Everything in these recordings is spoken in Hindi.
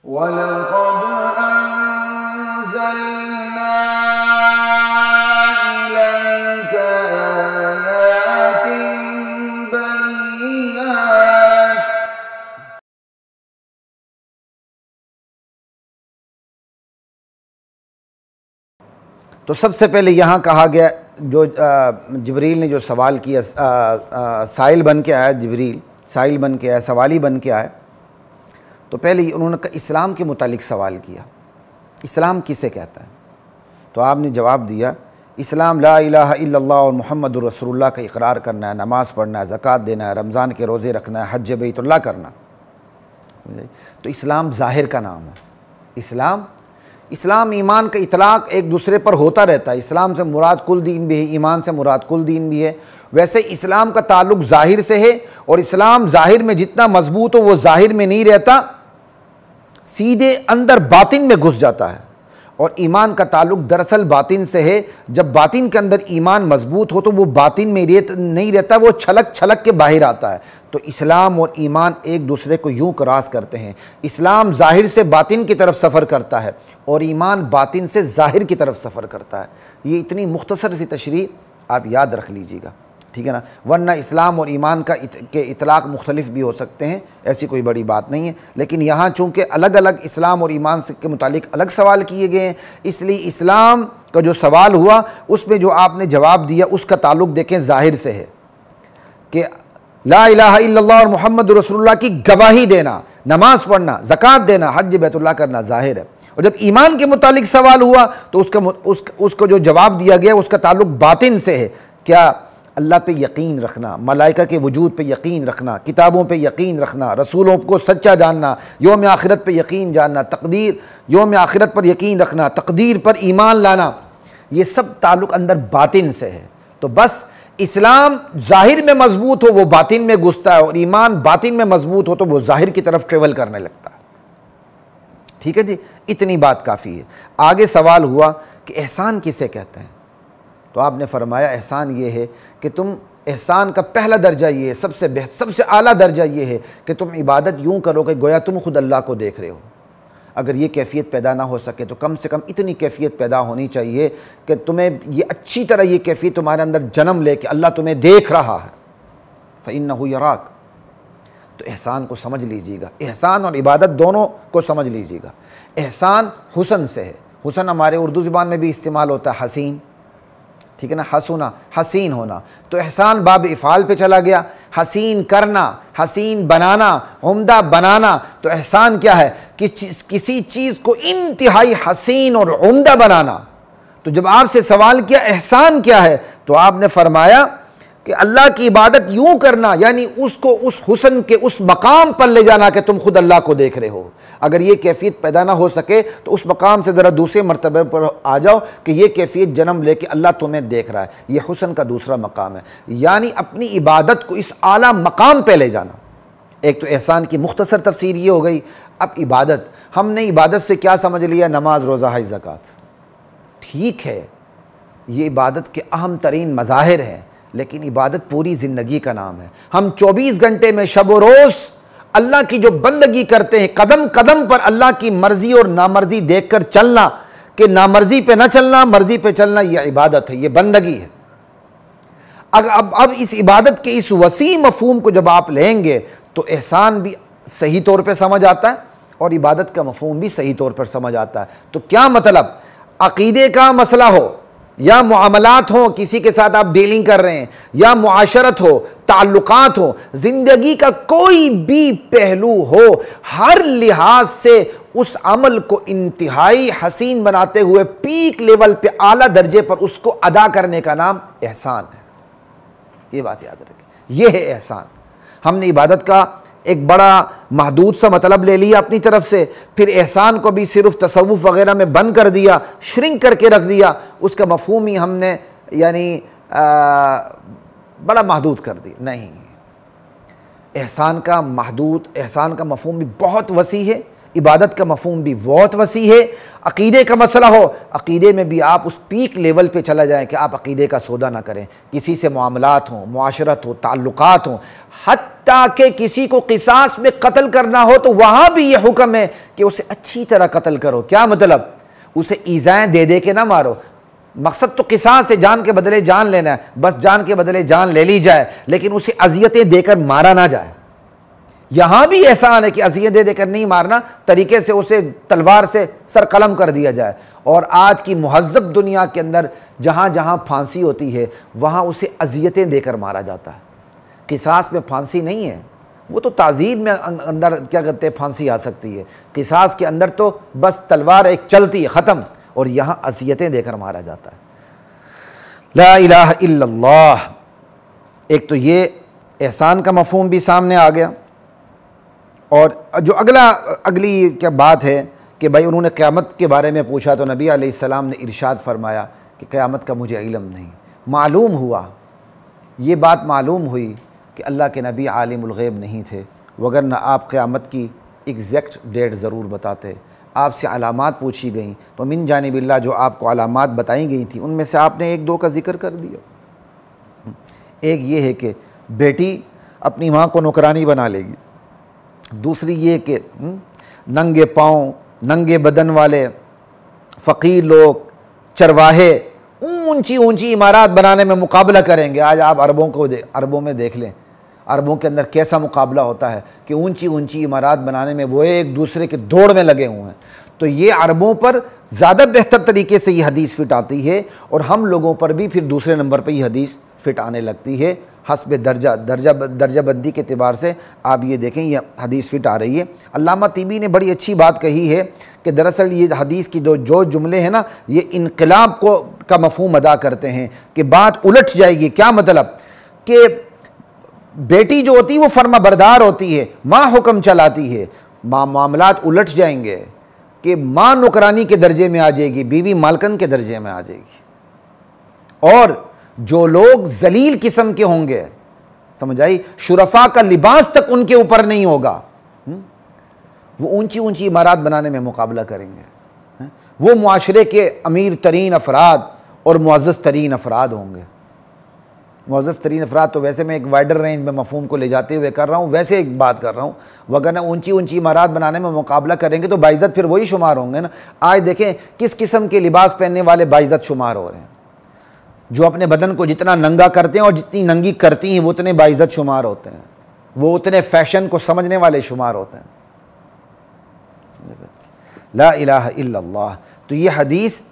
वलक़द अंज़लना इलैका आयातिन बय्यिनात। तो सबसे पहले यहाँ कहा गया, जो जिब्रील ने जो सवाल किया, साइल बन के आया, जिब्रील साइल बन के आया, सवाली बन के आया। तो पहले उन्होंने इस्लाम के मुतालिक सवाल किया, इस्लाम किसे कहता है? तो आपने जवाब दिया, इस्लाम ला इलाहा इल्लल्लाह और मुहम्मदुर रसूलुल्लाह का इकरार करना है, नमाज़ पढ़ना है, ज़कात देना है, रमज़ान के रोज़े रखना है, हज बैतुल्लाह करना। तो इस्लाम ज़ाहिर का नाम है। इस्लाम ईमान का इतलाक़ एक दूसरे पर होता रहता है। इस्लाम से मुराद कुल दीन भी है, ईमान से मुराद कुल दीन भी है। वैसे इस्लाम का ताल्लुक़ ज़ाहिर से है, और इस्लाम ज़ाहिर में जितना मजबूत हो वो ज़ाहिर में नहीं रहता, सीधे अंदर बातिन में घुस जाता है। और ईमान का ताल्लुक़ दरअसल बातिन से है। जब बातिन के अंदर ईमान मजबूत हो तो वो बातिन में नहीं रहता, वो छलक छलक के बाहर आता है। तो इस्लाम और ईमान एक दूसरे को यूं क्रॉस करते हैं। इस्लाम ज़ाहिर से बातिन की तरफ सफ़र करता है और ईमान बातिन से ज़ाहिर की तरफ सफ़र करता है। ये इतनी मुख्तसर सी तशरीह आप याद रख लीजिएगा, ठीक है ना। वरना इस्लाम और ईमान के इतलाक़ मुख्तलिफ भी हो सकते हैं, ऐसी कोई बड़ी बात नहीं है। लेकिन यहाँ चूँकि अलग अलग इस्लाम और ईमान के मुतालिक अलग सवाल किए गए हैं, इसलिए इस्लाम का जो सवाल हुआ उसमें जो आपने जवाब दिया उसका ताल्लुक़ देखें ज़ाहिर से है कि ला इलाहा इल्लल्लाह और मुहम्मदुर रसूलुल्लाह की गवाही देना, नमाज़ पढ़ना, ज़कात देना, हज बैतुल्लाह करना ज़ाहिर है। और जब ईमान के मुतालिक सवाल हुआ तो उसको जो जवाब दिया गया उसका ताल्लुक़ बातिन से है। क्या? अल्लाह पे यकीन रखना, मलाइका के वजूद पे यकीन रखना, किताबों पे यकीन रखना, रसूलों को सच्चा जानना, यौम आखिरत पे यकीन जानना, तकदीर, यौम आखिरत पर यकीन रखना, तकदीर पर ईमान लाना, ये सब ताल्लुक़ अंदर बातिन से है। तो बस इस्लाम ज़ाहिर में मजबूत हो वो बातिन में घुसता है, और ईमान बातिन में मजबूत हो तो वो ज़ाहिर की तरफ ट्रेवल करने लगता है। ठीक है जी, इतनी बात काफ़ी है। आगे सवाल हुआ कि एहसान किसे कहते हैं? तो आपने फरमाया एहसान ये है कि तुम, एहसान का पहला दर्जा ये है, सबसे आला दर्जा ये है कि तुम इबादत यूँ करो कि गोया तुम खुद अल्लाह को देख रहे हो। अगर ये कैफ़ियत पैदा ना हो सके तो कम से कम इतनी कैफ़ियत पैदा होनी चाहिए कि तुम्हें ये अच्छी तरह ये कैफ़ियत तुम्हारे अंदर जन्म ले कि अल्लाह तुम्हें देख रहा है। फ़इन्नहु यराक। तो एहसान को समझ लीजिएगा, एहसान और इबादत दोनों को समझ लीजिएगा। एहसान हुस्न से है। हुस्न हमारे उर्दू ज़ुबान में भी इस्तेमाल होता है, हसीन, ठीक है ना, हसूना, हसीन होना। तो एहसान बाब इफ़ाल पे चला गया, हसीन करना, हसीन बनाना, उम्दा बनाना। तो एहसान क्या है? कि किसी चीज़ को इंतहाई हसीन और उम्दा बनाना। तो जब आपसे सवाल किया एहसान क्या है, तो आपने फरमाया कि अल्लाह की इबादत यूँ करना, यानी उसको उस हुस्न के उस मकाम पर ले जाना कि तुम खुद अल्लाह को देख रहे हो। अगर ये कैफ़ियत पैदा ना हो सके तो उस मकाम से ज़रा दूसरे मर्तबे पर आ जाओ कि ये कैफ़ियत जन्म ले कि अल्लाह तुम्हें देख रहा है। ये हुस्न का दूसरा मकाम है, यानी अपनी इबादत को इस आला मकाम पे ले जाना। एक तो एहसान की मुख्तसर तफसीर ये हो गई। अब इबादत, हमने इबादत से क्या समझ लिया? नमाज, रोज़ा, हज, ज़कात। ठीक है, ये इबादत के अहम तरीन मज़ाहिर हैं, लेकिन इबादत पूरी ज़िंदगी का नाम है। हम 24 घंटे में शब व रोज़ अल्लाह की जो बंदगी करते हैं, कदम कदम पर अल्लाह की मर्ज़ी और नामर्ज़ी देख कर चलना, कि नामर्ज़ी पे ना चलना, मर्ज़ी पे चलना, यह इबादत है, यह बंदगी है। अब इस इबादत के इस वसी मफ़हूम को जब आप लेंगे तो एहसान भी सही तौर पे समझ आता है और इबादत का मफ़हूम भी सही तौर पर समझ आता है। तो क्या मतलब? अक़ीदे का मसला हो या मुआमलात हो, किसी के साथ आप डीलिंग कर रहे हैं, या मुआशरत हो, ताल्लुकात हो, ज़िंदगी का कोई भी पहलू हो, हर लिहाज से उस अमल को इंतहाई हसीन बनाते हुए पीक लेवल पे, आला दर्जे पर उसको अदा करने का नाम एहसान है। ये बात याद रखें, यह है एहसान। हमने इबादत का एक बड़ा महदूद सा मतलब ले लिया अपनी तरफ से, फिर एहसान को भी सिर्फ तसव्वुफ वगैरह में बंद कर दिया, श्रिंक करके रख दिया, उसका मफ़हूम ही हमने यानी बड़ा महदूद कर दिया। नहीं, एहसान का मफ़हूम भी बहुत वसी है, इबादत का मफहूम भी बहुत वसी है। अक़ीदे का मसला हो, अक़ीदे में भी आप उस पीक लेवल पे चला जाएं कि आप अक़ीदे का सौदा ना करें, किसी से मामलात हों, मुआशरत हो, ताल्लुकात हों, हत्ता कि किसी को क़िसास में कत्ल करना हो तो वहाँ भी ये हुक्म है कि उसे अच्छी तरह कत्ल करो। क्या मतलब? उसे ईज़ाएँ दे दे के ना मारो। मकसद तो क़िसास से जान के बदले जान लेना है, बस जान के बदले जान ले ली जाए, लेकिन उसे अज़ियतें देकर मारा ना जाए। यहां भी एहसान है कि अज़ियतें देकर नहीं मारना, तरीके से उसे तलवार से सर कलम कर दिया जाए। और आज की मुहज़्ज़ब दुनिया के अंदर जहां जहां फांसी होती है वहां उसे अज़ियतें देकर मारा जाता है। क़िसास में फांसी नहीं है, वो तो ताज़ीब में अंदर क्या कहते हैं फांसी आ सकती है। क़िसास के अंदर तो बस तलवार एक चलती है, ख़त्म, और यहाँ अज़ियतें देकर मारा जाता है। ला इलाहा इल्लल्लाह। एक तो ये एहसान का मफ़हूम भी सामने आ गया। और जो अगली क्या बात है कि भाई उन्होंने क़यामत के बारे में पूछा तो नबी अलैहिस्सलाम ने इरशाद फरमाया कि क़यामत का मुझे इल्म नहीं। मालूम हुआ, ये बात मालूम हुई कि अल्लाह के नबी आलिमुल ग़ैब नहीं थे, वगरना आप क़यामत की एग्जैक्ट डेट ज़रूर बताते। आपसे अलामात पूछी गई तो मिन जानिबिल्लाह जो आपको अलामात बताई गई थी उनमें से आपने एक दो का जिक्र कर दिया। एक ये है कि बेटी अपनी माँ को नौकरानी बना लेगी, दूसरी ये कि नंगे पाँव नंगे बदन वाले फ़कीर लोग चरवाहे ऊंची ऊंची इमारत बनाने में मुकाबला करेंगे। आज आप अरबों में देख लें, अरबों के अंदर कैसा मुकाबला होता है कि ऊंची ऊंची इमारत बनाने में वो एक दूसरे के दौड़ में लगे हुए हैं। तो ये अरबों पर ज़्यादा बेहतर तरीके से ये हदीस फिट आती है और हम लोगों पर भी फिर दूसरे नंबर पर ये हदीस फिट आने लगती है। हस्ब दर्जा बंदी के एतबार से आप ये देखें ये हदीस फिट आ रही है। अल्लामा तीबी ने बड़ी अच्छी बात कही है कि दरअसल ये हदीस की जो जुमले हैं ना, ये इनकलाब का मफहूम अदा करते हैं कि बात उलट जाएगी। क्या मतलब कि बेटी जो होती है वो फर्मा बरदार होती है, माँ हुक्म चलाती है, मामलात उलट जाएंगे कि माँ नौकरानी के दर्जे में आ जाएगी, बीवी मालकन के दर्जे में आ जाएगी। और जो लोग जलील किस्म के होंगे, समझ आई, शुरफा का लिबास तक उनके ऊपर नहीं होगा, वो ऊंची ऊंची इमारत बनाने में मुकाबला करेंगे। वो मुआशरे के अमीर तरीन अफराद और मुअज़्ज़ज़ तरीन अफराद होंगे। मुअज़्ज़ज़ तरीन अफराद तो वैसे मैं एक वाइडर रेंज में मफहूम को ले जाते हुए कर रहा हूँ, वैसे एक बात कर रहा हूँ, वगरना ऊंची ऊंची इमारत बनाने में मुकाबला करेंगे तो बाइज़्ज़त फिर वही शुमार होंगे ना। आज देखें किस किस्म के लिबास पहनने वाले बाइज़्ज़त शुमार हो रहे हैं। जो अपने बदन को जितना नंगा करते हैं और जितनी नंगी करती हैं वो उतने बाइज़्ज़त शुमार होते हैं, वो उतने फैशन को समझने वाले शुमार होते हैं। ला इलाहा इल्लल्लाह। तो ये हदीस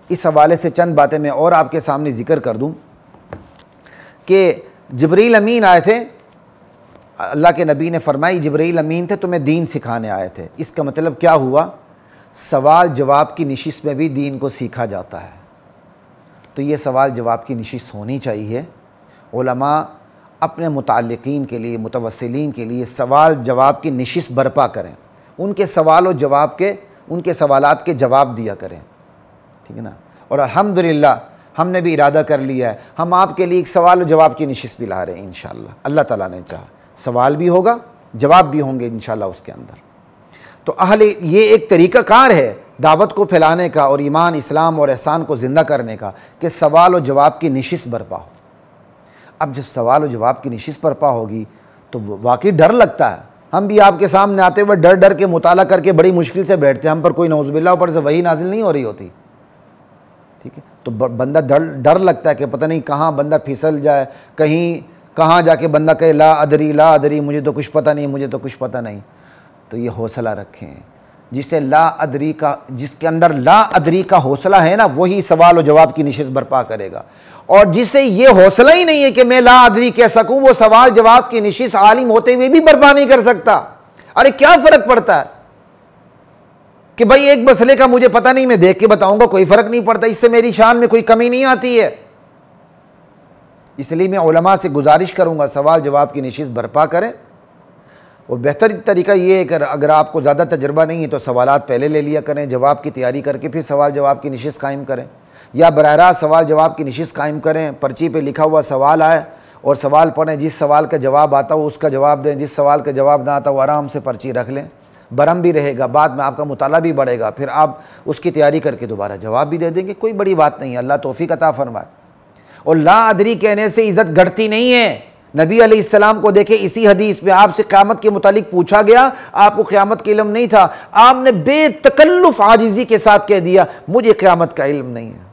इस हवाले से चंद बातें मैं और आपके सामने ज़िक्र कर दूं कि जिब्रील अमीन आए थे, अल्लाह के नबी ने फरमाई जिब्रील अमीन थे, तुम्हें दीन सिखाने आए थे। इसका मतलब क्या हुआ, सवाल जवाब की नशिस्त में भी दीन को सीखा जाता है। तो ये सवाल जवाब की नशिस्त होनी चाहिए। उलमा अपने मुताल्लिकीन के लिए, मुतवस्सिलीन के लिए सवाल जवाब की नशिस्त बर्पा करें, उनके सवाल और जवाब के, उनके सवालात के जवाब दिया करें, ठीक है ना। और अल्हम्दुलिल्लाह हमने भी इरादा कर लिया है, हम आपके लिए एक सवाल और जवाब की नशिस्त भी ला रहे हैं इंशाअल्लाह, अल्लाह ताला ने चाहा। सवाल भी होगा, जवाब भी होंगे इंशाअल्लाह उसके अंदर। तो अहले ये एक तरीक़ा कार है दावत को फैलाने का और ईमान, इस्लाम और एहसान को ज़िंदा करने का कि सवाल और जवाब की नशिस्त बर्पा हो। अब जब सवाल और जवाब की नशिस्त बर्पा होगी तो वाकई डर लगता है। हम भी आपके सामने आते हुए डर डर के मुताला करके बड़ी मुश्किल से बैठते हैं, हम पर कोई नौज़ुबिल्लाह ऊपर से वही नाजिल नहीं हो रही होती, ठीक है। तो बंदा डर लगता है कि पता नहीं कहाँ बंदा फिसल जाए, कहीं कहाँ जाके बंदा कहे ला अदरी मुझे तो कुछ पता नहीं, मुझे तो कुछ पता नहीं। तो ये हौसला रखें, जिसे ला अदरी का, जिसके अंदर ला अदरी का हौसला है ना, वही सवाल और जवाब की नशिस्त बर्पा करेगा। और जिसे ये हौसला ही नहीं है कि मैं ला अदरी कह सकूं, वो सवाल जवाब की नशिस्त आलिम होते हुए भी बर्पा नहीं कर सकता। अरे क्या फ़र्क पड़ता है कि भाई एक मसले का मुझे पता नहीं, मैं देख के बताऊंगा, कोई फ़र्क नहीं पड़ता, इससे मेरी शान में कोई कमी नहीं आती है। इसलिए मैं उलमा से गुजारिश करूंगा सवाल जवाब की नशिस्त बर्पा करें। और बेहतर तरीका ये है कि अगर आपको ज़्यादा तजर्बा नहीं है तो सवालात पहले ले लिया करें, जवाब की तैयारी करके फिर सवाल जवाब की नशिस्त कायम करें, या बराह रास्त सवाल जवाब की नशिस्त कायम करें। पर्ची पे लिखा हुआ सवाल आए और सवाल पढ़ें, जिस सवाल का जवाब आता हो उसका जवाब दें, जिस सवाल का जवाब ना आता हो आराम से पर्ची रख लें, बरम भी रहेगा, बाद में आपका मुताला भी बढ़ेगा, फिर आप उसकी तैयारी करके दोबारा जवाब भी दे देंगे, कोई बड़ी बात नहीं है, अल्लाह तौफीक अता फरमाए। और ला अदरी कहने से इज़्ज़त घटती नहीं है। नबी अलैहिस्सलाम को देखे इसी हदीस में आपसे क़यामत के मुतालिक पूछा गया, आपको क़यामत का इल्म नहीं था, आपने बेतकल्लुफ़ आजिज़ी के साथ कह दिया मुझे क़यामत का इल्म नहीं है।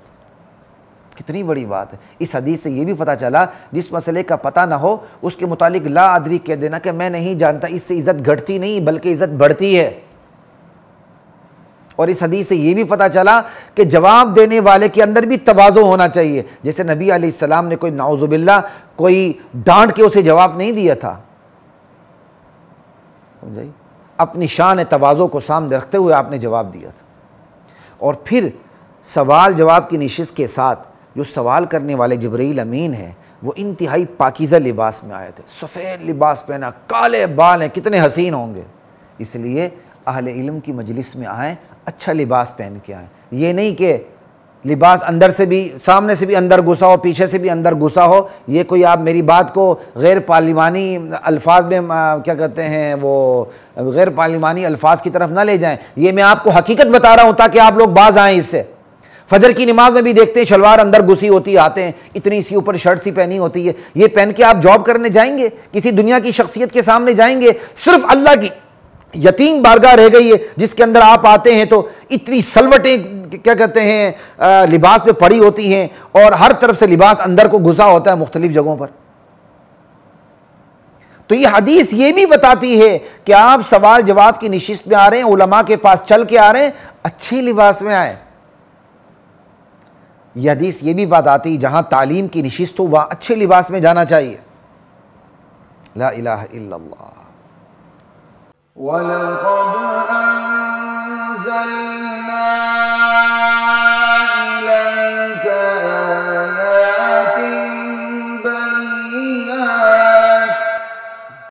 कितनी बड़ी बात है। इस हदीस से ये भी पता चला जिस मसले का पता ना हो उसके मुतालिक ला अदरी कह देना कि मैं नहीं जानता, इससे इज़्ज़त घटती नहीं बल्कि इज़्ज़त बढ़ती है। और इस हदीस से ये भी पता चला कि जवाब देने वाले के अंदर भी तवाज़ु होना चाहिए। जैसे नबी अलैहिस्सलाम ने कोई नाउज़ुबिल्लाह कोई डांट के उसे जवाब नहीं दिया था, समझाइए, अपनी शान तवाज़ु को सामने रखते हुए आपने जवाब दिया था। और फिर सवाल जवाब की निशिस्त के साथ जो सवाल करने वाले जिब्रील अमीन हैं वो इंतहाई पाकीज़ा लिबास में आए थे, सफ़ेद लिबास पहना, काले बाल हैं, कितने हसीन होंगे। इसलिए अहले इल्म की मजलिस में आएँ अच्छा लिबास पहन के आएँ। ये नहीं कि लिबास अंदर से भी, सामने से भी अंदर घुसा हो, पीछे से भी अंदर घुसा हो। ये कोई आप मेरी बात को गैर पार्लिमानी अल्फाज में क्या कहते हैं वो गैर पार्लिमानी अल्फाज की तरफ ना ले जाएं। ये मैं आपको हकीकत बता रहा हूँ ताकि आप लोग बाज आएँ इससे। फजर की नमाज में भी देखते हैं शलवार अंदर घुसी होती है, आते हैं इतनी सी ऊपर शर्ट सी पहनी होती है। ये पहन के आप जॉब करने जाएंगे, किसी दुनिया की शख्सियत के सामने जाएंगे, सिर्फ अल्लाह की यतीम बारगाह रह गई है जिसके अंदर आप आते हैं तो इतनी सलवटें क्या कहते हैं लिबास पे पड़ी होती हैं और हर तरफ से लिबास अंदर को घुसा होता है मुख्तलिफ जगहों पर। तो ये हदीस ये भी बताती है कि आप सवाल जवाब की निशिस्त में आ रहे हैं, उलमा के पास चल के आ रहे हैं, अच्छे लिबास में आए। यह हदीस ये भी बताती है जहां तालीम की निशिस्त हो वहां अच्छे लिबास में जाना चाहिए। ला इलाहा इल्लल्लाह। वलक़द अंज़लना